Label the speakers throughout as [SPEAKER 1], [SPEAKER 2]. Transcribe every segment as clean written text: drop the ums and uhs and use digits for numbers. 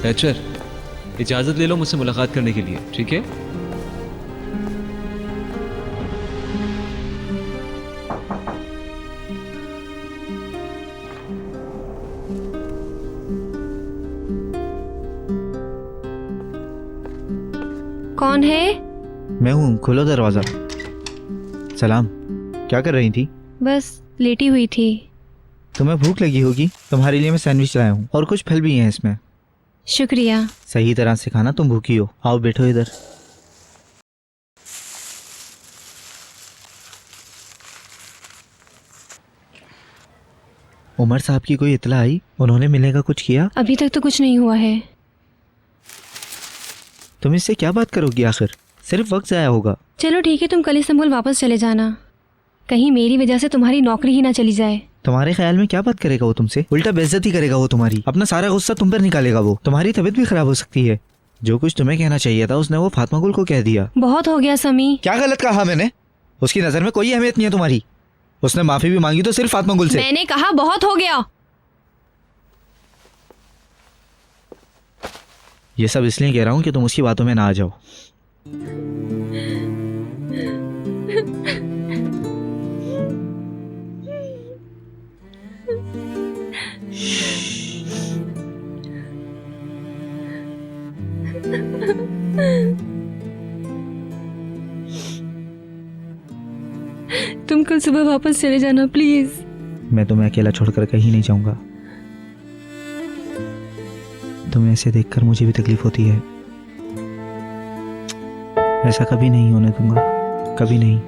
[SPEAKER 1] Hatcher, इजाजत ले लो मुझसे मुलाकात करने के लिए, ठीक है?
[SPEAKER 2] कौन है?
[SPEAKER 3] मैं हूँ, खोलो दरवाजा। सलाम, क्या कर रही थी?
[SPEAKER 2] बस लेटी हुई थी।
[SPEAKER 3] तुम्हें भूख लगी होगी, तुम्हारे लिए मैं सैंडविच लाया हूँ और कुछ फल भी हैं इसमें।
[SPEAKER 2] शुक्रिया।
[SPEAKER 3] सही तरह से खाना, तुम भूखी हो। आओ बैठो इधर। उमर साहब की कोई इतला आई? उन्होंने मिलने का कुछ किया?
[SPEAKER 2] अभी तक तो कुछ नहीं हुआ है।
[SPEAKER 3] तुम इससे क्या बात करोगी आखिर? सिर्फ वक्त जाया होगा।
[SPEAKER 2] चलो ठीक है, तुम कल इस्तांबुल वापस चले जाना। कहीं मेरी वजह से तुम्हारी नौकरी ही ना चली जाए।
[SPEAKER 3] तुम्हारे ख्याल में क्या बात करेगा वो तुमसे? उल्टा बेइज्जती करेगा वो तुम्हारी। अपना सारा गुस्सा तुम पर निकालेगा वो। तुम्हारी तबीयत भी खराब हो सकती है। जो कुछ तुम्हें कहना चाहिए था उसने वो फातिमा गुल को कह दिया।
[SPEAKER 2] बहुत हो गया समी।
[SPEAKER 3] क्या गलत कहा मैंने? उसकी नजर में कोई अहमियत नहीं है तुम्हारी। उसने माफी भी मांगी तो सिर्फ फातिमा गुल से।
[SPEAKER 2] मैंने कहा बहुत हो गया।
[SPEAKER 3] ये सब इसलिए कह रहा हूँ कि तुम उसकी बातों में ना आ जाओ।
[SPEAKER 2] तुम कल सुबह वापस चले जाना प्लीज।
[SPEAKER 3] मैं तुम्हें अकेला छोड़कर कहीं नहीं जाऊंगा। तुम्हें ऐसे देखकर मुझे भी तकलीफ होती है। ऐसा कभी नहीं होने दूंगा, कभी नहीं।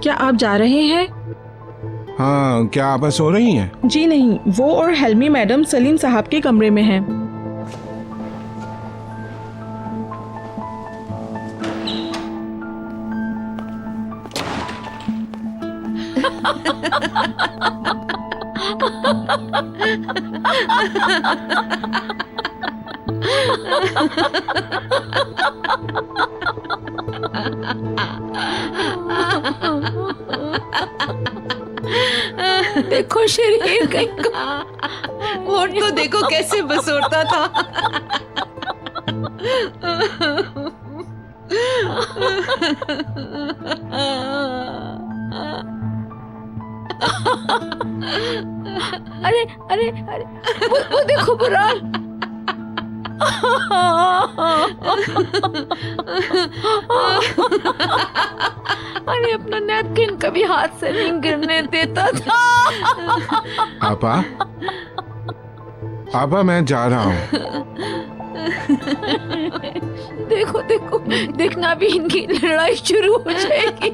[SPEAKER 4] क्या आप जा रहे हैं?
[SPEAKER 5] हाँ, क्या आप सो रही हैं?
[SPEAKER 4] जी नहीं, वो और हेल्मी मैडम सलीम साहब के कमरे में हैं।
[SPEAKER 6] देखो शरीर कहीं का होठ तो देखो कैसे बसोरता था।
[SPEAKER 7] अरे अरे अरे वो देखो बुरान। अरे अपना नैपकिन कभी हाथ से नहीं गिरने देता था।
[SPEAKER 5] आपा, आपा मैं जा रहा हूँ।
[SPEAKER 7] देखो देखो, देखना भी इनकी लड़ाई शुरू हो जाएगी।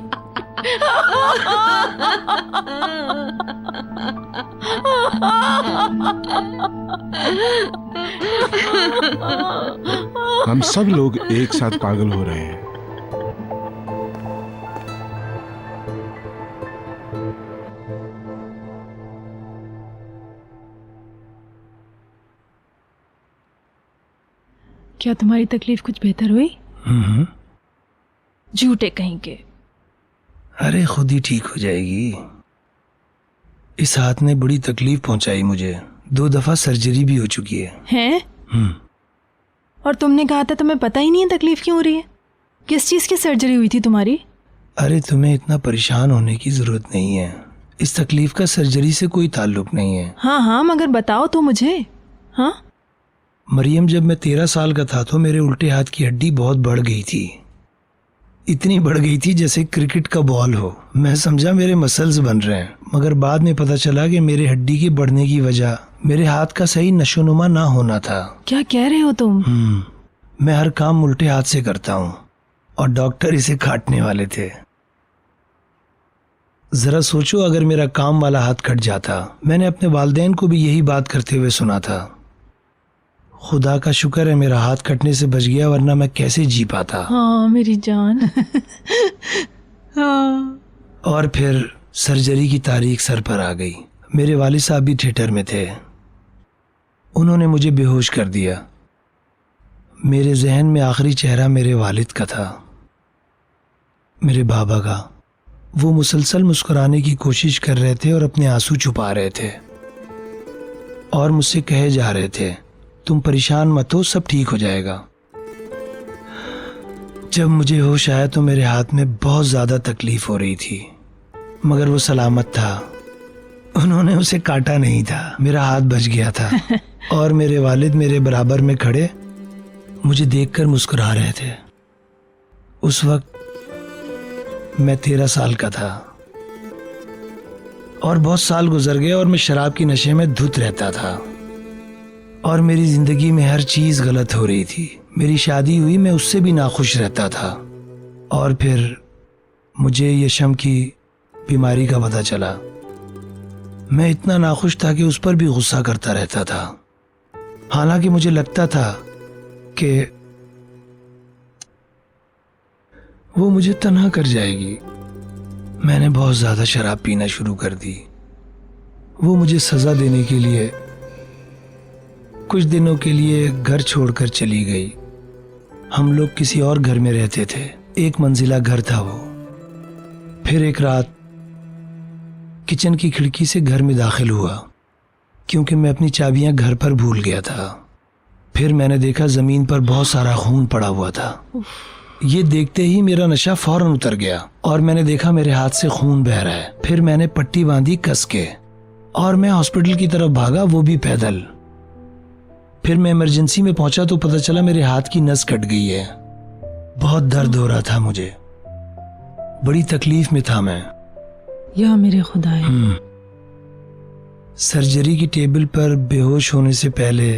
[SPEAKER 5] हम सब लोग एक साथ पागल हो रहे हैं।
[SPEAKER 4] क्या तुम्हारी तकलीफ कुछ बेहतर हुई? झूठे कहीं के।
[SPEAKER 8] अरे खुद ही ठीक हो जाएगी। इस हाथ ने बड़ी तकलीफ पहुंचाई मुझे। 2 दफा सर्जरी भी हो चुकी है।
[SPEAKER 4] हैं? और तुमने कहा था तुम्हें पता ही नहीं है तकलीफ क्यों हो रही है। किस चीज की सर्जरी हुई थी तुम्हारी?
[SPEAKER 8] अरे तुम्हें इतना परेशान होने की जरूरत नहीं है। इस तकलीफ का सर्जरी से कोई ताल्लुक नहीं है।
[SPEAKER 4] हाँ हाँ, मगर बताओ तो मुझे। हाँ,
[SPEAKER 8] मरियम, जब मैं 13 साल का था तो मेरे उल्टे हाथ की हड्डी बहुत बढ़ गई थी। इतनी बढ़ गई थी जैसे क्रिकेट का बॉल हो। मैं समझा मेरे मसल्स बन रहे हैं, मगर बाद में पता चला कि मेरे हड्डी के बढ़ने की वजह मेरे हाथ का सही नशोनुमा ना होना था।
[SPEAKER 4] क्या कह रहे हो तुम?
[SPEAKER 8] मैं हर काम उल्टे हाथ से करता हूँ और डॉक्टर इसे काटने वाले थे। जरा सोचो, अगर मेरा काम वाला हाथ कट जाता। मैंने अपने वालिदैन को भी यही बात करते हुए सुना था। खुदा का शुक्र है मेरा हाथ कटने से बच गया, वरना मैं कैसे जी पाता।
[SPEAKER 4] हाँ मेरी जान। हाँ।
[SPEAKER 8] और फिर सर्जरी की तारीख सर पर आ गई। मेरे वालिद साहब भी थिएटर में थे। उन्होंने मुझे बेहोश कर दिया। मेरे जहन में आखिरी चेहरा मेरे वालिद का था, मेरे बाबा का। वो मुसलसल मुस्कुराने की कोशिश कर रहे थे और अपने आंसू छुपा रहे थे और मुझसे कहे जा रहे थे, तुम परेशान मत हो, सब ठीक हो जाएगा। जब मुझे होश आया तो मेरे हाथ में बहुत ज़्यादा तकलीफ हो रही थी, मगर वो सलामत था। उन्होंने उसे काटा नहीं था, मेरा हाथ बच गया था। और मेरे वालिद मेरे बराबर में खड़े मुझे देखकर मुस्कुरा रहे थे। उस वक्त मैं 13 साल का था और बहुत साल गुजर गए और मैं शराब की नशे में धुत रहता था और मेरी जिंदगी में हर चीज गलत हो रही थी। मेरी शादी हुई, मैं उससे भी नाखुश रहता था। और फिर मुझे यशम की बीमारी का पता चला। मैं इतना नाखुश था कि उस पर भी गुस्सा करता रहता था, हालांकि मुझे लगता था कि वो मुझे तन्हा कर जाएगी। मैंने बहुत ज्यादा शराब पीना शुरू कर दी। वो मुझे सजा देने के लिए कुछ दिनों के लिए घर छोड़कर चली गई। हम लोग किसी और घर में रहते थे, 1 मंजिला घर था वो। फिर एक रात किचन की खिड़की से घर में दाखिल हुआ क्योंकि मैं अपनी चाबियां घर पर भूल गया था। फिर मैंने देखा जमीन पर बहुत सारा खून पड़ा हुआ था। ये देखते ही मेरा नशा फौरन उतर गया और मैंने देखा मेरे हाथ से खून बह रहा है। फिर मैंने पट्टी बांधी कस के और मैं हॉस्पिटल की तरफ भागा, वो भी पैदल। फिर मैं इमरजेंसी में पहुंचा तो पता चला मेरे हाथ की नस कट गई है। बहुत दर्द हो रहा था मुझे, बड़ी तकलीफ में था मैं।
[SPEAKER 4] या मेरे खुदाए।
[SPEAKER 8] सर्जरी की टेबल पर बेहोश होने से पहले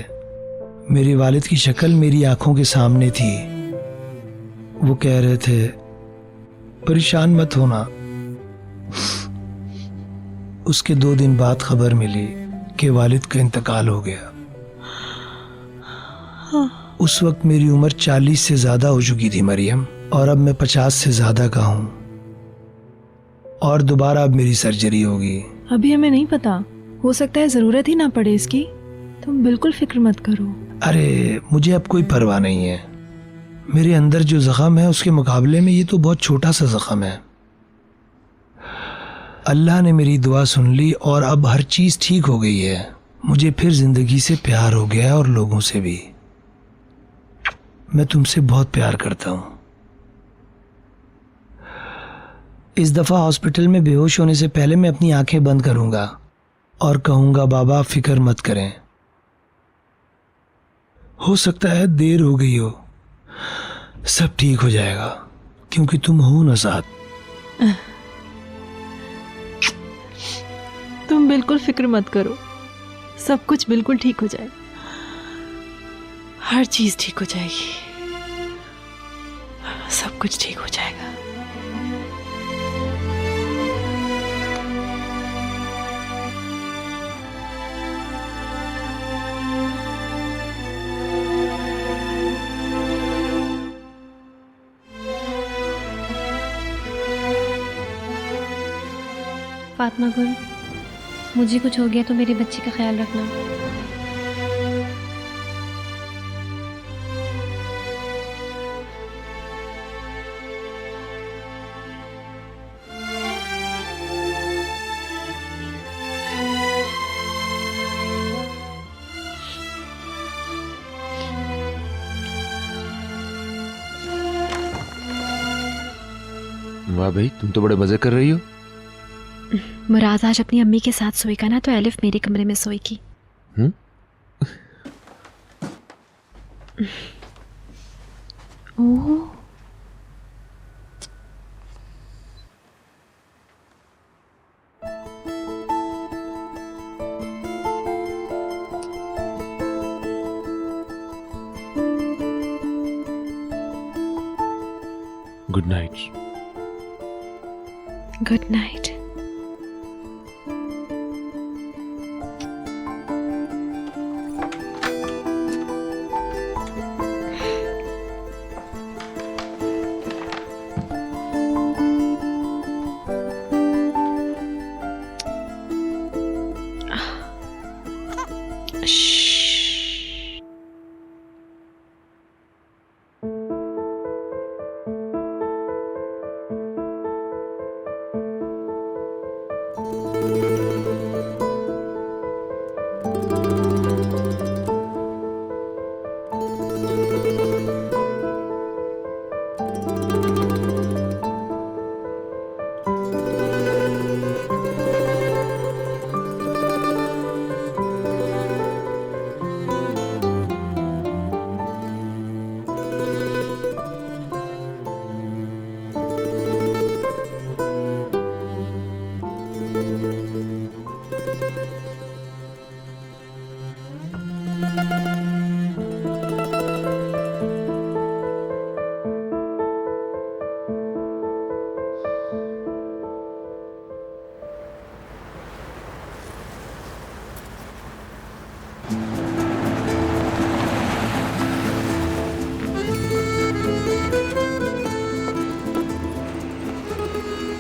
[SPEAKER 8] मेरे वालिद की शक्ल मेरी आंखों के सामने थी। वो कह रहे थे, परेशान मत होना। उसके 2 दिन बाद खबर मिली कि वालिद का इंतकाल हो गया। उस वक्त मेरी उम्र 40 से ज्यादा हो चुकी थी मरियम, और अब मैं 50 से ज्यादा का हूं। और दोबारा अब मेरी सर्जरी होगी।
[SPEAKER 4] अभी हमें नहीं पता, हो सकता है जरूरत ही ना पड़े इसकी। तुम बिल्कुल फिक्र मत करो।
[SPEAKER 8] अरे मुझे अब कोई परवाह नहीं है। मेरे अंदर जो जख्म है उसके मुकाबले में ये तो बहुत छोटा सा जख्म है। अल्लाह ने मेरी दुआ सुन ली और अब हर चीज ठीक हो गई है। मुझे फिर जिंदगी से प्यार हो गया और लोगों से भी। मैं तुमसे बहुत प्यार करता हूं। इस दफा हॉस्पिटल में बेहोश होने से पहले मैं अपनी आंखें बंद करूंगा और कहूंगा, बाबा फिक्र मत करें। हो सकता है देर हो गई हो, सब ठीक हो जाएगा क्योंकि तुम हो ना साथ।
[SPEAKER 4] तुम बिल्कुल फिक्र मत करो, सब कुछ बिल्कुल ठीक हो जाएगा। हर चीज ठीक हो जाएगी, सब कुछ ठीक हो जाएगा।
[SPEAKER 2] फातिमा गुल, मुझे कुछ हो गया तो मेरे बच्चे का ख्याल रखना।
[SPEAKER 9] वाह भाई, तुम तो बड़े मजे कर रही हो।
[SPEAKER 10] मुराद आज अपनी अम्मी के साथ सोएगा ना, तो एलिफ मेरे कमरे में सोएगी। Oh,
[SPEAKER 9] good night.
[SPEAKER 10] Good night.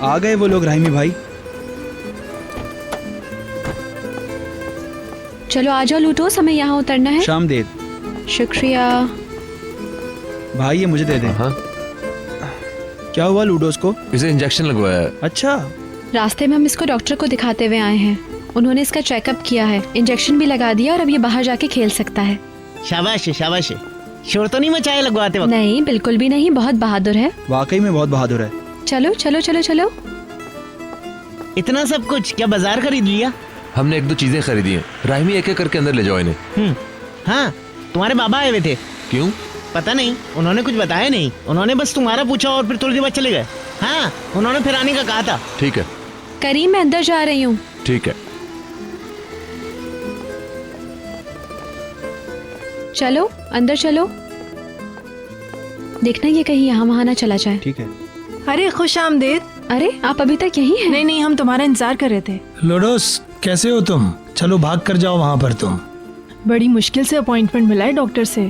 [SPEAKER 3] आ गए वो लोग राहिमी भाई।
[SPEAKER 10] चलो आ जाओ लूटोस, हमें यहाँ उतरना है।
[SPEAKER 3] शामदेद
[SPEAKER 10] शुक्रिया।
[SPEAKER 3] भाई ये मुझे दे दे।
[SPEAKER 9] हाँ,
[SPEAKER 3] क्या हुआ लूडोस को?
[SPEAKER 9] इसे इंजेक्शन लगवाया है।
[SPEAKER 3] अच्छा,
[SPEAKER 10] रास्ते में हम इसको डॉक्टर को दिखाते हुए आए हैं। उन्होंने इसका चेकअप किया है, इंजेक्शन भी लगा दिया और अब ये बाहर जाके खेल सकता है।
[SPEAKER 11] शाबाश शाबाश। शोर तो नहीं मचाया लगवाते वक्त?
[SPEAKER 10] नहीं, बिल्कुल भी नहीं, बहुत बहादुर है।
[SPEAKER 3] वाकई में बहुत बहादुर है।
[SPEAKER 10] चलो चलो चलो चलो।
[SPEAKER 11] इतना सब कुछ क्या बाजार खरीद लिया?
[SPEAKER 9] हमने एक दो चीजें खरीदी हैं। राहिमी एक एक करके अंदर ले जाओ इन्हें।
[SPEAKER 11] हाँ, तुम्हारे बाबा आए हुए थे।
[SPEAKER 9] क्यों?
[SPEAKER 11] पता नहीं, उन्होंने कुछ बताया नहीं। उन्होंने बस तुम्हारा पूछा और फिर थोड़ी देर बाद चले गए। हाँ, उन्होंने फिर आने का कहा था।
[SPEAKER 9] ठीक है।
[SPEAKER 10] करीम, मैं अंदर जा रही हूँ।
[SPEAKER 9] ठीक है।
[SPEAKER 10] चलो अंदर चलो। देखना ये कहीं यहाँ वहाँ ना चला जाए।
[SPEAKER 3] ठीक है।
[SPEAKER 4] अरे खुश आमदेद।
[SPEAKER 10] अरे आप अभी तक यहीं हैं?
[SPEAKER 4] नहीं नहीं, हम तुम्हारा इंतजार कर रहे थे।
[SPEAKER 8] लोडोस, कैसे हो तुम? चलो भाग कर जाओ वहाँ पर तुम।
[SPEAKER 4] बड़ी मुश्किल से अपॉइंटमेंट मिला है डॉक्टर से।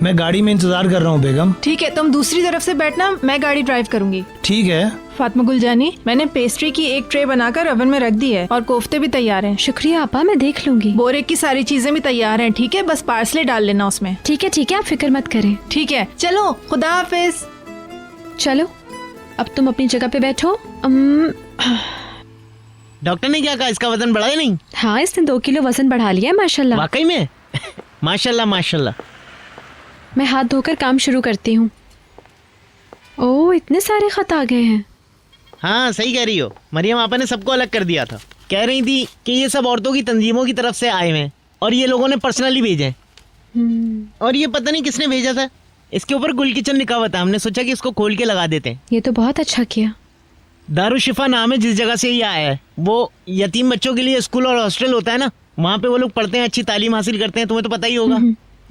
[SPEAKER 8] मैं गाड़ी में इंतजार कर रहा हूँ बेगम।
[SPEAKER 4] ठीक है, तुम दूसरी तरफ से बैठना, मैं गाड़ी ड्राइव करूंगी।
[SPEAKER 8] ठीक है।
[SPEAKER 4] फातिमा गुलजानी, मैंने पेस्ट्री की एक ट्रे बनाकर ओवन में रख दी है और कोफ्ते भी तैयार हैं।
[SPEAKER 10] शुक्रिया आपा, मैं देख लूंगी।
[SPEAKER 4] बोरे की सारी चीजें भी तैयार हैं। ठीक है, बस पार्सले डाल लेना उसमें।
[SPEAKER 10] ठीक है, आप फिक्र मत करें।
[SPEAKER 4] ठीक है, चलो, खुदा हाफिज।
[SPEAKER 10] चलो अब तुम अपनी जगह पे बैठो।
[SPEAKER 11] डॉक्टर ने क्या कहा? इसका वजन बढ़ा है नहीं?
[SPEAKER 10] हाँ, इसने 2 किलो वजन बढ़ा लिया है माशाल्लाह।
[SPEAKER 11] वाकई में? माशाल्लाह माशाल्लाह।
[SPEAKER 10] मैं हाथ धोकर काम शुरू करती हूँ। ओह, इतने सारे खत आ गए हैं।
[SPEAKER 11] हाँ सही कह रही हो। मरियम आपा ने सबको अलग कर दिया था। कह रही थी कि ये सब औरतों की तंजीमों की तरफ से आए हैं और ये लोगों ने पर्सनली भेजे। और ये पता नहीं किसने भेजा था। इसके ऊपर गुल किचन लिखा हुआ था। हमने सोचा कि इसको खोल के लगा देते हैं।
[SPEAKER 10] ये तो बहुत अच्छा किया।
[SPEAKER 11] दारुशिफा नाम है जिस जगह से ये आया है। वो यतीम बच्चों के लिए स्कूल और हॉस्टल होता है ना, वहाँ पे वो लोग पढ़ते हैं, अच्छी तालीम हासिल करते हैं। तुम्हें तो पता ही होगा।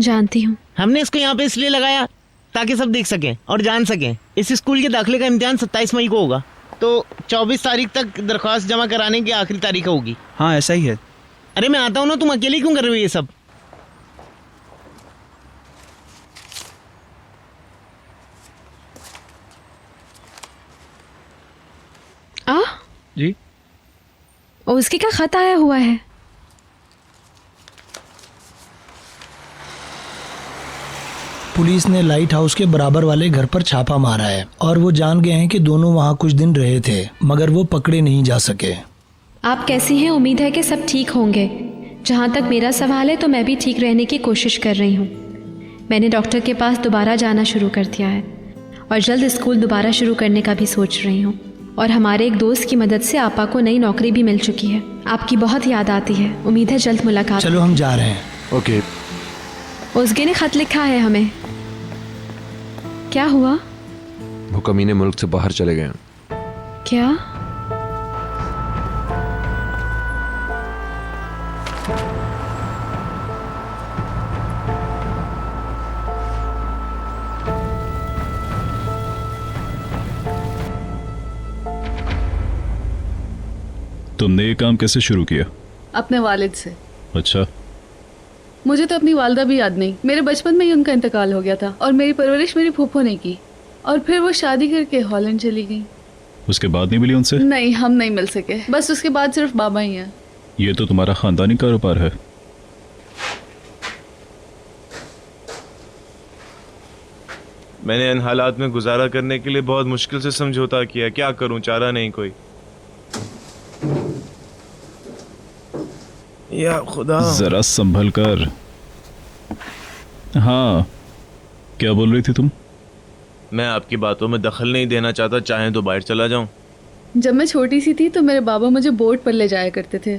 [SPEAKER 10] जानती हूँ।
[SPEAKER 11] हमने इसको यहाँ पे इसलिए लगाया ताकि सब देख सकें और जान सकें। इस स्कूल के दाखिले का इम्तिहान 27 मई को होगा, तो 24 तारीख तक दरख्वास्त जमा कराने की आखिरी तारीख होगी।
[SPEAKER 3] हाँ ऐसा ही है।
[SPEAKER 11] अरे मैं आता हूँ ना, तुम अकेले क्यों कर रहे हो ये सब?
[SPEAKER 3] जी,
[SPEAKER 10] उसके का खत आया हुआ है।
[SPEAKER 8] पुलिस ने लाइट हाउस के बराबर वाले घर पर छापा मारा है और वो जान गए हैं कि दोनों वहाँ कुछ दिन रहे थे, मगर वो पकड़े नहीं जा सके।
[SPEAKER 10] आप कैसी हैं? उम्मीद है कि सब ठीक होंगे। जहाँ तक मेरा सवाल है तो मैं भी ठीक रहने की कोशिश कर रही हूँ। मैंने डॉक्टर के पास दोबारा जाना शुरू कर दिया है और जल्द स्कूल दोबारा शुरू करने का भी सोच रही हूँ। और हमारे एक दोस्त की मदद से आपा को नई नौकरी भी मिल चुकी है। आपकी बहुत याद आती है। उम्मीद है जल्द मुलाकात।
[SPEAKER 8] चलो हम जा रहे हैं।
[SPEAKER 9] ओके।
[SPEAKER 10] उसके ने खत लिखा है हमें। क्या हुआ?
[SPEAKER 9] वो कमीने मुल्क से बाहर चले गए।
[SPEAKER 10] क्या?
[SPEAKER 12] तुमने ये काम कैसे शुरू किया?
[SPEAKER 6] अपने वालिद से।
[SPEAKER 12] अच्छा।
[SPEAKER 6] मुझे तो अपनी वालदा भी याद नहीं। मेरे बचपन में ही उनका इंतकाल हो गया था और मेरी परवरिश मेरी फूफो ने की और फिर वो शादी करके हॉलैंड चली गई।
[SPEAKER 12] उसके बाद नहीं मिली उनसे?
[SPEAKER 6] नहीं, हम नहीं मिल सके। बस उसके बाद सिर्फ बाबा ही हैं।
[SPEAKER 12] ये तो तुम्हारा खानदानी कारोबार है।
[SPEAKER 13] मैंने इन हालात में गुजारा करने के लिए बहुत मुश्किल से समझौता किया। क्या करूं, चारा नहीं कोई। या खुदा।
[SPEAKER 12] जरा संभल कर। हाँ, क्या बोल रही थी तुम?
[SPEAKER 13] मैं आपकी बातों में दखल नहीं देना चाहता, चाहे तो बाहर चला जाऊं।
[SPEAKER 6] जब मैं छोटी सी थी तो मेरे बाबा मुझे बोट पर ले जाया करते थे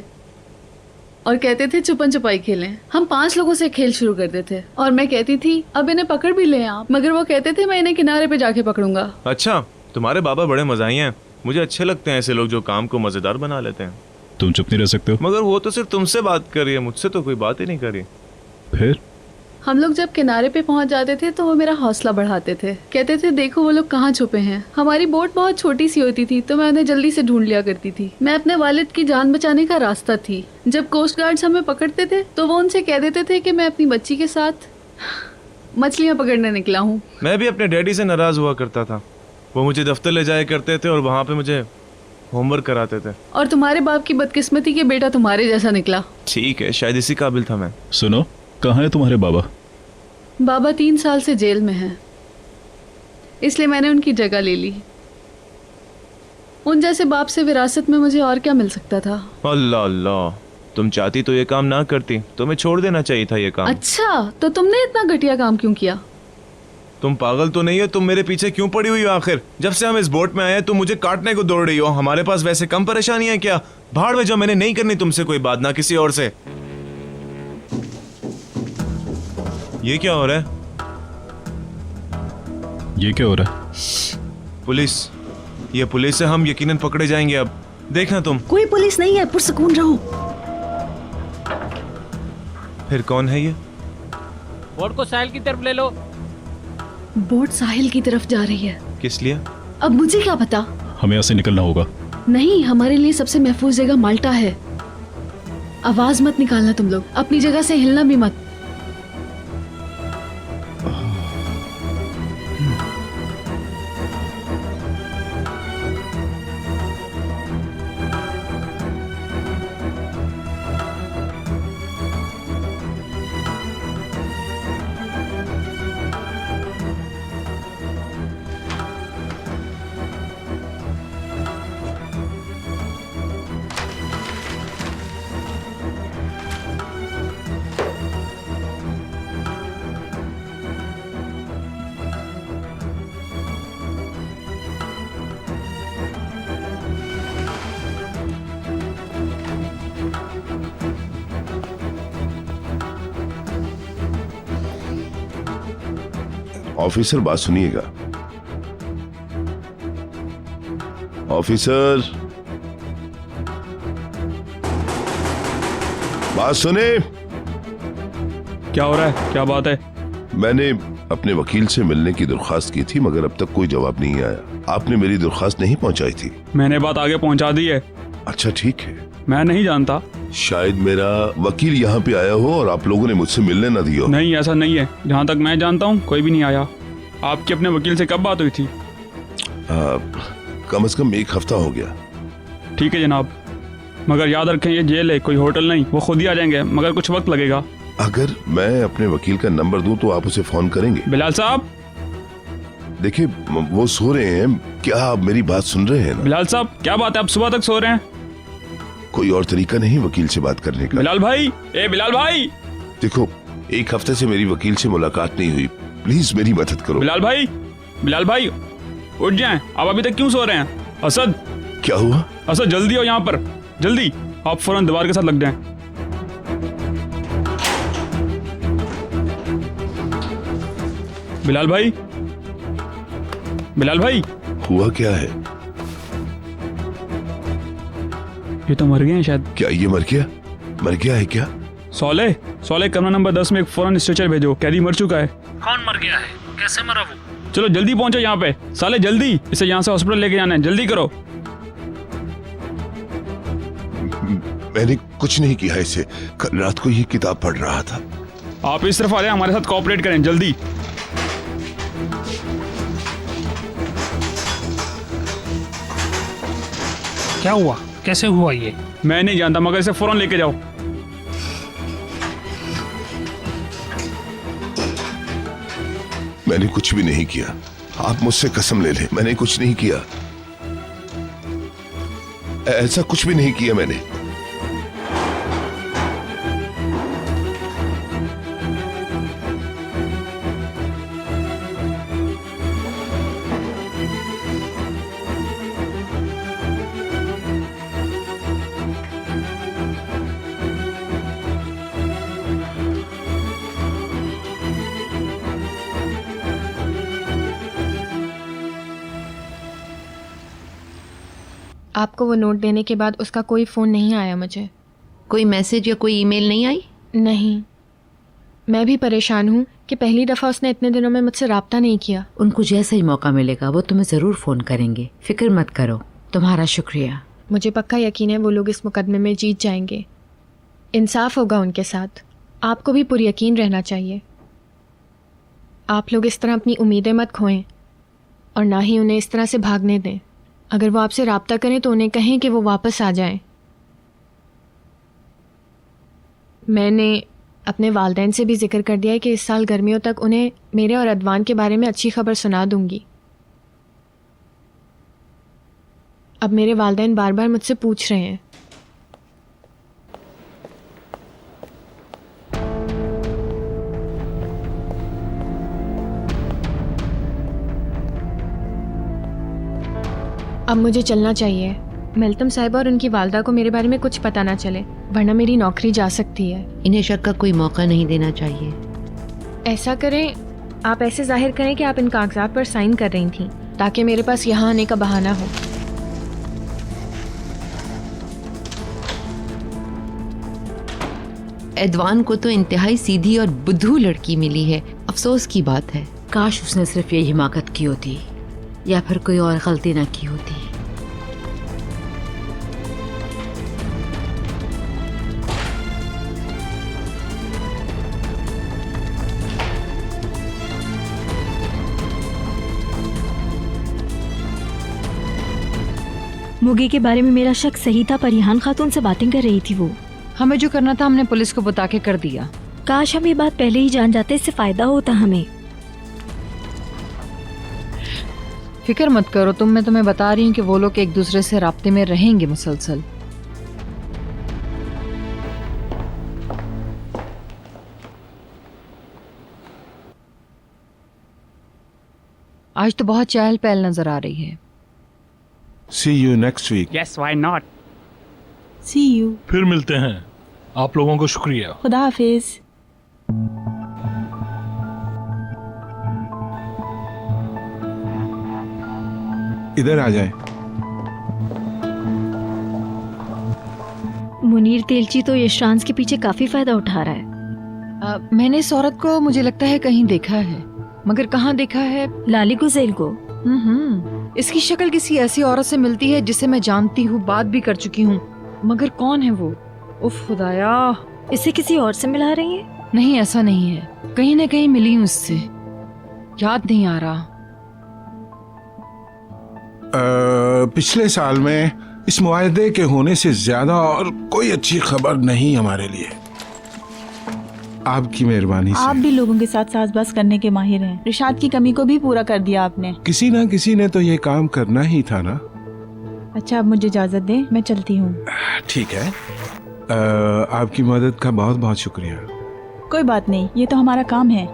[SPEAKER 6] और कहते थे छुपन छुपाई खेलें। हम 5 लोगों से खेल शुरू करते थे और मैं कहती थी अब इन्हें पकड़ भी लें आप, मगर वो कहते थे मैं इन्हें किनारे पे जाके पकड़ूंगा।
[SPEAKER 13] अच्छा, तुम्हारे बाबा बड़े मजाही हैं। मुझे अच्छे लगते हैं ऐसे लोग जो काम को मजेदार बना लेते हैं।
[SPEAKER 12] तुम चुप नहीं रह सकते हो?
[SPEAKER 13] मगर वो तो सिर्फ तुमसे बात कर रही है, मुझसे तो कोई बात ही नहीं करी।
[SPEAKER 12] फिर
[SPEAKER 6] हम लोग जब किनारे पे पहुंच जाते थे तो वो मेरा हौसला बढ़ाते थे, कहते थे देखो वो लोग कहाँ छुपे हैं। हमारी बोट बहुत छोटी सी होती थी तो मैं उन्हें जल्दी से ढूंढ लिया करती थी। मैं अपने वालिद की जान बचाने का रास्ता थी। जब कोस्ट गार्ड्स हमें पकड़ते थे तो वो उनसे कह देते थे कि मैं अपनी बच्ची के साथ मछलियाँ पकड़ने निकला हूँ।
[SPEAKER 13] मैं भी अपने डैडी से नाराज हुआ करता था। वो मुझे दफ्तर ले जाया करते थे और वहाँ पे मुझे होमवर्क कराते थे।
[SPEAKER 6] और तुम्हारे बाप की बदकिस्मती के बेटा तुम्हारे जैसा निकला।
[SPEAKER 13] ठीक है, शायद इसी काबिल था मैं।
[SPEAKER 12] सुनो, कहाँ है तुम्हारे बाबा?
[SPEAKER 6] बाबा 3 साल से जेल में हैं, इसलिए मैंने उनकी जगह ले ली। उन जैसे बाप से विरासत में मुझे और क्या मिल सकता था।
[SPEAKER 13] अल्लाह अल्लाह, तुम चाहती तो ये काम ना करती, तुम्हें छोड़ देना चाहिए था ये काम।
[SPEAKER 6] अच्छा, तो तुमने इतना घटिया काम क्यों किया?
[SPEAKER 13] तुम पागल तो नहीं हो? तुम मेरे पीछे क्यों पड़ी हुई हो? आखिर जब से हम इस बोट में आए हैं तुम मुझे काटने को दौड़ रही हो। हमारे पास वैसे कम परेशानी है क्या? भाड़ में जाओ, मैंने नहीं करनी तुमसे कोई बात, ना किसी और से। ये क्या हो रहा है?
[SPEAKER 12] ये क्या हो रहा है?
[SPEAKER 13] पुलिस, ये पुलिस है, हम यकीनन पकड़े जाएंगे अब। देखना तुम।
[SPEAKER 7] कोई पुलिस नहीं है, पुरसुकून रहो।
[SPEAKER 13] फिर कौन है ये?
[SPEAKER 14] बोट को साहिल की तरफ ले लो।
[SPEAKER 6] बोट साहिल की तरफ जा रही है।
[SPEAKER 13] किस लिए?
[SPEAKER 6] अब मुझे क्या पता।
[SPEAKER 12] हमें यहाँ से निकलना होगा।
[SPEAKER 6] नहीं, हमारे लिए सबसे महफूज जगह माल्टा है। आवाज मत निकालना तुम लोग, अपनी जगह से हिलना भी मत।
[SPEAKER 15] ऑफिसर, बात सुनिएगा। ऑफिसर, बात सुने।
[SPEAKER 14] क्या हो रहा है? क्या बात है?
[SPEAKER 15] मैंने अपने वकील से मिलने की दरख्वास्त की थी मगर अब तक कोई जवाब नहीं आया। आपने मेरी दरख्वास्त नहीं पहुंचाई थी।
[SPEAKER 14] मैंने बात आगे पहुंचा दी है।
[SPEAKER 15] अच्छा ठीक है।
[SPEAKER 14] मैं नहीं जानता।
[SPEAKER 15] शायद मेरा वकील यहाँ पे आया हो और आप लोगों ने मुझसे मिलने ना दिया हो।
[SPEAKER 14] नहीं, ऐसा नहीं है। जहाँ तक मैं जानता हूँ कोई भी नहीं आया। आपकी अपने वकील से कब बात हुई थी?
[SPEAKER 15] कम से कम 1 हफ्ता हो गया।
[SPEAKER 14] ठीक है जनाब, मगर याद रखें ये जेल है, कोई होटल नहीं। वो खुद ही आ जाएंगे, मगर कुछ वक्त लगेगा।
[SPEAKER 15] अगर मैं अपने वकील का नंबर दूं तो आप उसे फोन करेंगे?
[SPEAKER 14] बिलाल साहब,
[SPEAKER 15] देखिए वो सो रहे हैं, क्या आप मेरी बात सुन रहे हैं ना?
[SPEAKER 14] बिलाल साहब, क्या बात है, आप सुबह तक सो रहे हैं?
[SPEAKER 15] कोई और तरीका नहीं वकील से बात करने का?
[SPEAKER 14] बिलाल भाई, ए बिलाल भाई,
[SPEAKER 15] देखो 1 हफ्ते से मेरी वकील से मुलाकात नहीं हुई, प्लीज मेरी मदद करो।
[SPEAKER 14] बिलाल भाई, बिलाल भाई उठ जाएं, आप अभी तक क्यों सो रहे हैं? असद,
[SPEAKER 15] क्या हुआ?
[SPEAKER 14] असद जल्दी आओ यहाँ पर, जल्दी। आप फौरन दीवार के साथ लग जाएं। बिलाल भाई, बिलाल भाई,
[SPEAKER 15] हुआ क्या है?
[SPEAKER 14] ये तो मर गए हैं शायद।
[SPEAKER 15] क्या ये मर गया? मर गया है क्या?
[SPEAKER 14] सोले, सोले कमरा नंबर 10 में एक फौरन स्ट्रेचर भेजो, कैदी मर चुका है। कौन मर गया है? कैसे मरा वो? चलो जल्दी पहुंचो यहाँ पे, साले जल्दी, इसे यहाँ से हॉस्पिटल लेके जाना है, जल्दी करो।
[SPEAKER 15] मैंने कुछ नहीं किया इसे, कल रात को ये किताब पढ़ रहा था।
[SPEAKER 14] आप इस तरफ आ रहे हैं, हमारे साथ कोऑपरेट करें जल्दी।
[SPEAKER 16] क्या हुआ? कैसे हुआ ये?
[SPEAKER 14] मैं नहीं जानता, मगर इसे फौरन लेके जाओ।
[SPEAKER 15] मैंने कुछ भी नहीं किया, आप मुझसे कसम ले लें, मैंने कुछ नहीं किया, ऐसा कुछ भी नहीं किया मैंने।
[SPEAKER 2] आपको वो नोट देने के बाद उसका कोई फ़ोन नहीं आया मुझे।
[SPEAKER 7] कोई मैसेज या कोई ईमेल नहीं आई?
[SPEAKER 2] नहीं। मैं भी परेशान हूँ कि पहली दफ़ा उसने इतने दिनों में मुझसे रब्ता नहीं किया।
[SPEAKER 7] उनको जैसा ही मौका मिलेगा वो तुम्हें ज़रूर फ़ोन करेंगे, फिक्र मत करो। तुम्हारा शुक्रिया।
[SPEAKER 2] मुझे पक्का यकीन है वो लोग इस मुकदमे में जीत जाएंगे। इंसाफ होगा उनके साथ। आपको भी पूरी यकीन रहना चाहिए। आप लोग इस तरह अपनी उम्मीदें मत खोएं और ना ही उन्हें इस तरह से भागने दें। अगर वो आपसे रब्ता करें तो उन्हें कहें कि वो वापस आ जाएं। मैंने अपने वालदैन से भी जिक्र कर दिया है कि इस साल गर्मियों तक उन्हें मेरे और अदवान के बारे में अच्छी खबर सुना दूंगी। अब मेरे वालदैन बार बार मुझसे पूछ रहे हैं। अब मुझे चलना चाहिए। मलतम साहिबा और उनकी वालदा को मेरे बारे में कुछ पता ना चले, वरना मेरी नौकरी जा सकती है।
[SPEAKER 7] इन्हें शक का कोई मौका नहीं देना चाहिए।
[SPEAKER 2] ऐसा करें, आप ऐसे जाहिर करें कि आप इन कागजात पर साइन कर रही थीं ताकि मेरे पास यहाँ आने का बहाना हो।
[SPEAKER 7] एदवान को तो इंतहाई सीधी और बुद्धू लड़की मिली है। अफसोस की बात है, काश उसने सिर्फ ये हिमाकत की होती या फिर कोई और गलती ना की होती।
[SPEAKER 17] मुगी के बारे में मेरा शक सही था, पर रिहान खातून से बातें कर रही थी वो।
[SPEAKER 18] हमें जो करना था हमने पुलिस को बता के कर दिया।
[SPEAKER 17] काश हम ये बात पहले ही जान जाते, इससे फायदा होता हमें।
[SPEAKER 18] फिक्र मत करो तुम, मैं तुम्हें बता रही हूँ कि वो लोग एक दूसरे से राब्ते में रहेंगे मुसलसल। आज तो बहुत चहल पहल नजर आ रही है।
[SPEAKER 5] See you next week.
[SPEAKER 16] Yes, why not?
[SPEAKER 4] See you.
[SPEAKER 16] फिर मिलते हैं। आप लोगों को शुक्रिया।
[SPEAKER 4] खुदा हाफिज।
[SPEAKER 5] इधर आ जाए।
[SPEAKER 17] मुनीर तेलची तो यशरांस के पीछे काफी फायदा उठा रहा है।
[SPEAKER 18] मैंने इस औरत को मुझे लगता है कहीं देखा है, मगर कहाँ देखा है?
[SPEAKER 17] लाली गुजैल को।
[SPEAKER 18] इसकी शक्ल किसी ऐसी औरत से मिलती है जिसे मैं जानती हूँ, बात भी कर चुकी हूँ, मगर कौन है वो? उफ खुदाया,
[SPEAKER 17] इसे किसी और से मिला रही है?
[SPEAKER 18] नहीं, ऐसा नहीं है, कहीं न कहीं मिली हूँ इससे, याद नहीं आ रहा।
[SPEAKER 5] पिछले साल में इस मुआहदे के होने से ज्यादा और कोई अच्छी खबर नहीं हमारे लिए। आपकी मेहरबानी से।
[SPEAKER 4] आप भी लोगों के साथ साज़बाज़ करने के माहिर हैं। रिशाद की कमी को भी पूरा कर दिया आपने।
[SPEAKER 5] किसी ना किसी ने तो ये काम करना ही था ना।
[SPEAKER 4] अच्छा, अब मुझे इजाजत दें, मैं चलती हूँ।
[SPEAKER 5] ठीक है। आपकी मदद का बहुत बहुत शुक्रिया।
[SPEAKER 4] कोई बात नहीं, ये तो हमारा काम है।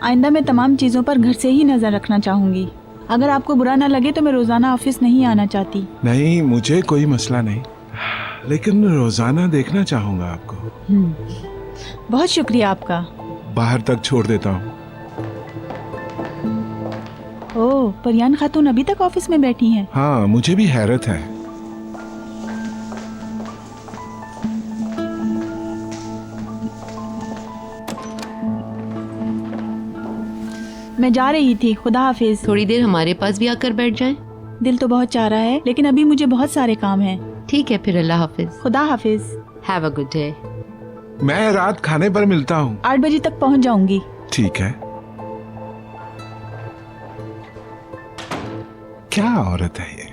[SPEAKER 4] आइंदा मैं तमाम चीज़ों पर घर से ही नज़र रखना चाहूँगी। अगर आपको बुरा ना लगे तो मैं रोज़ाना ऑफिस नहीं आना चाहती।
[SPEAKER 5] नहीं, मुझे कोई मसला नहीं, लेकिन रोज़ाना देखना चाहूँगा आपको।
[SPEAKER 4] बहुत शुक्रिया आपका।
[SPEAKER 5] बाहर तक छोड़ देता हूँ।
[SPEAKER 4] ओह, परियान खातून अभी तक ऑफिस में बैठी हैं।
[SPEAKER 5] हाँ, मुझे भी हैरत है।
[SPEAKER 4] मैं जा रही थी, खुदा हाफिज।
[SPEAKER 7] थोड़ी देर हमारे पास भी आकर बैठ जाएं।
[SPEAKER 4] दिल तो बहुत चाह रहा है, लेकिन अभी मुझे बहुत सारे काम हैं।
[SPEAKER 7] ठीक है, फिर अल्लाह हाफिज।
[SPEAKER 4] खुदा हाफिज।
[SPEAKER 7] Have a good day.
[SPEAKER 5] मैं रात खाने पर मिलता हूँ।
[SPEAKER 4] 8 बजे तक पहुँच जाऊंगी।
[SPEAKER 5] ठीक है। क्या औरत है ये?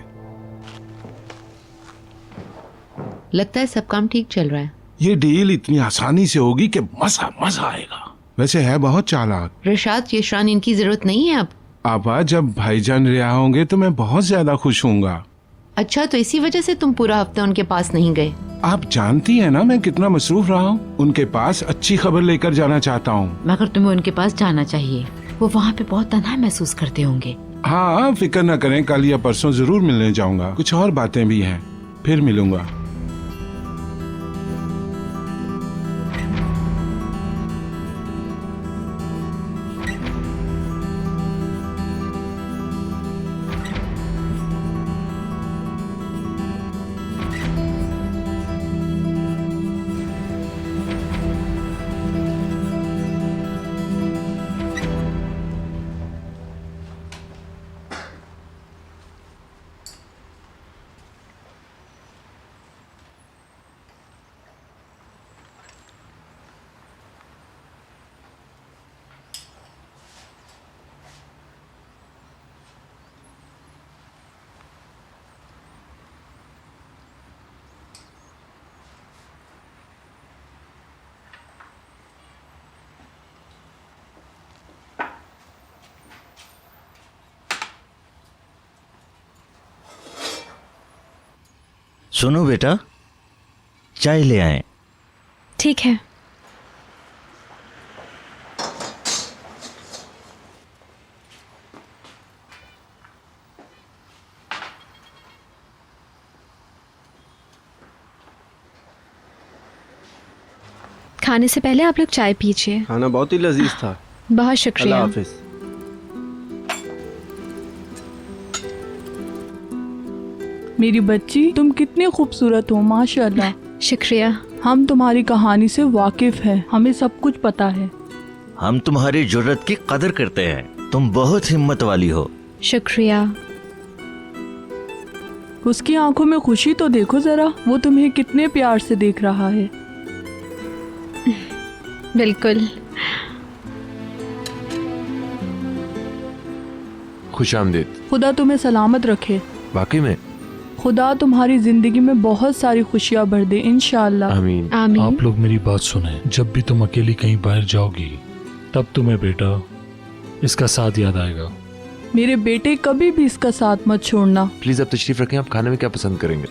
[SPEAKER 7] लगता है सब काम ठीक चल रहा है।
[SPEAKER 5] ये डील इतनी आसानी से होगी कि मजा मजा आएगा। वैसे है बहुत चालाक।
[SPEAKER 7] रिशाद, यशरान इनकी जरूरत नहीं है अब।
[SPEAKER 5] आपा, जब भाईजान रिहा होंगे तो मैं बहुत ज्यादा खुश होऊंगा।
[SPEAKER 7] अच्छा, तो इसी वजह से तुम पूरा हफ्ता उनके पास नहीं गए?
[SPEAKER 5] आप जानती हैं ना मैं कितना मसरूफ रहा हूँ। उनके पास अच्छी खबर लेकर जाना चाहता हूँ।
[SPEAKER 7] मगर तुम्हें उनके पास जाना चाहिए। वो वहाँ पे बहुत तन्हा महसूस करते होंगे।
[SPEAKER 5] हाँ फिक्र न करें, कल या परसों जरूर मिलने जाऊंगा। कुछ और बातें भी हैं, फिर मिलूंगा।
[SPEAKER 19] सुनो बेटा, चाय ले आए।
[SPEAKER 10] ठीक है। खाने से पहले आप लोग चाय पीजिए।
[SPEAKER 20] खाना बहुत ही लजीज था।
[SPEAKER 10] बहुत शुक्रिया।
[SPEAKER 20] अल्लाह हाफिज।
[SPEAKER 21] मेरी बच्ची, तुम कितनी खूबसूरत हो, माशाल्लाह।
[SPEAKER 10] शुक्रिया।
[SPEAKER 21] हम तुम्हारी कहानी से वाकिफ हैं, हमें सब कुछ पता है।
[SPEAKER 19] हम तुम्हारी जुर्रत की कदर करते हैं, तुम बहुत हिम्मत वाली हो।
[SPEAKER 10] शुक्रिया।
[SPEAKER 21] उसकी आंखों में खुशी तो देखो जरा, वो तुम्हें कितने प्यार से देख रहा है।
[SPEAKER 10] बिल्कुल।
[SPEAKER 9] खुशामदीद।
[SPEAKER 21] खुदा तुम्हें सलामत रखे।
[SPEAKER 9] वाकई में
[SPEAKER 21] खुदा तुम्हारी जिंदगी में बहुत सारी खुशियां भर दे, इंशाअल्लाह।
[SPEAKER 9] आमीन।
[SPEAKER 10] आमीन।
[SPEAKER 16] आप लोग मेरी बात सुने, जब भी तुम अकेली कहीं बाहर जाओगी तब तुम्हें बेटा इसका साथ याद आएगा।
[SPEAKER 21] मेरे बेटे, कभी भी इसका साथ मत छोड़ना।
[SPEAKER 9] प्लीज आप तशरीफ रखें, आप खाने में क्या पसंद करेंगे?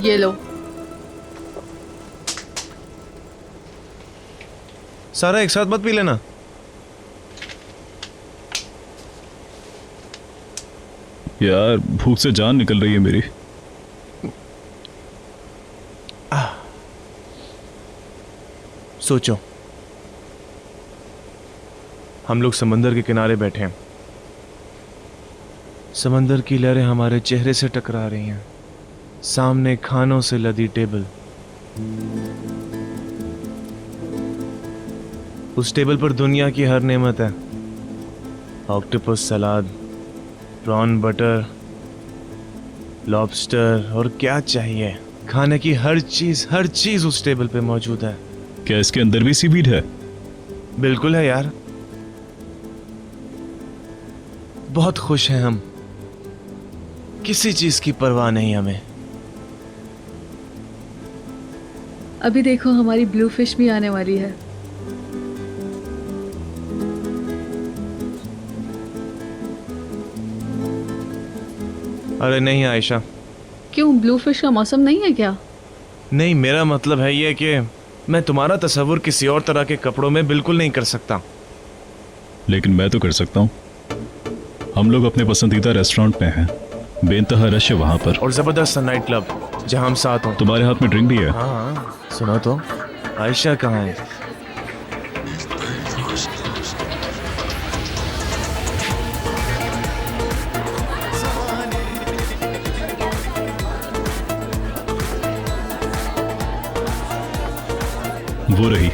[SPEAKER 6] ये लो।
[SPEAKER 13] सारा एक साथ मत पी लेना।
[SPEAKER 12] यार भूख से जान निकल रही है मेरी।
[SPEAKER 13] सोचो, हम लोग समंदर के किनारे बैठे हैं, समंदर की लहरें हमारे चेहरे से टकरा रही हैं, सामने खानों से लदी टेबल, उस टेबल पर दुनिया की हर नेमत है। ऑक्टोपस सलाद, प्रॉन बटर, लॉबस्टर और क्या चाहिए, खाने की हर चीज उस टेबल पे मौजूद है।
[SPEAKER 12] क्या इसके अंदर भी सीवीड है?
[SPEAKER 13] बिल्कुल है यार। बहुत खुश हैं हम, किसी चीज की परवाह नहीं हमें।
[SPEAKER 6] अभी देखो, हमारी ब्लू फिश भी आने वाली है।
[SPEAKER 13] अरे नहीं आयशा।
[SPEAKER 6] क्यों, ब्लू फिश का मौसम नहीं है क्या?
[SPEAKER 13] नहीं, मेरा मतलब है ये कि मैं तुम्हारा तस्वुर किसी और तरह के कपड़ों में बिल्कुल नहीं कर सकता।
[SPEAKER 12] लेकिन मैं तो कर सकता हूँ। हम लोग अपने पसंदीदा रेस्टोरेंट में हैं, बेइंतहा रश है वहाँ पर,
[SPEAKER 13] और जबरदस्त नाइट क्लब जहाँ हम साथ हों।
[SPEAKER 12] तुम्हारे हाथ में ड्रिंक भी है।
[SPEAKER 13] हाँ, सुनो तो, आयशा कहाँ है?
[SPEAKER 12] वो रही।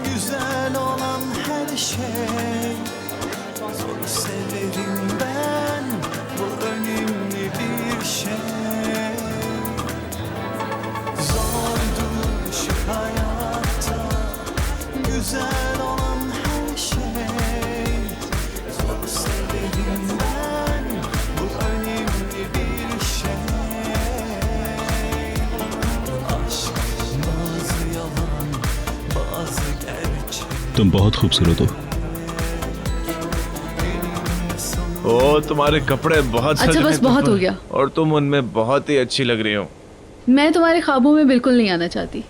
[SPEAKER 22] Güzel olan her şey, severim ben, bu önemli bir şey. Zordur şu hayatta, güzel olan her şey, zor severim ben, bu önemli bir şey. Aşk
[SPEAKER 12] तुम बहुत खूबसूरत हो।
[SPEAKER 13] ओ तुम्हारे कपड़े बहुत
[SPEAKER 6] अच्छा
[SPEAKER 13] सज रहे
[SPEAKER 6] बस
[SPEAKER 13] हैं
[SPEAKER 6] बहुत
[SPEAKER 13] तुम
[SPEAKER 6] हो
[SPEAKER 13] पर।
[SPEAKER 6] गया।
[SPEAKER 13] और तुम उनमें बहुत ही अच्छी लग रही हो।
[SPEAKER 6] मैं तुम्हारे ख्वाबों में बिल्कुल नहीं आना चाहती।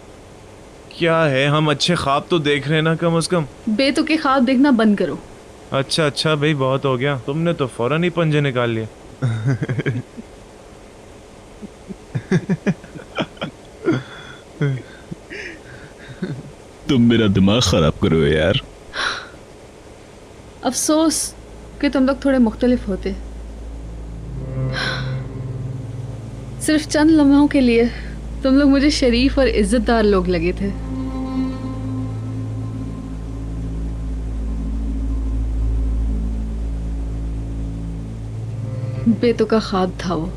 [SPEAKER 13] क्या है, हम अच्छे ख्वाब तो देख रहे हैं ना कम से कम।
[SPEAKER 6] बेतुके ख्वाब देखना बंद करो।
[SPEAKER 13] अच्छा अच्छा भाई, बहुत हो गया। तुमने तो फौरन ही पंजे निकाल लिए।
[SPEAKER 12] तुम मेरा दिमाग खराब करो यार।
[SPEAKER 6] अफसोस कि तुम लोग थोड़े मुख्तलिफ होते। सिर्फ चंद लम्हों के लिए तुम लोग मुझे शरीफ और इज्जतदार लोग लगे थे। बेतुका ख्वाब था वो।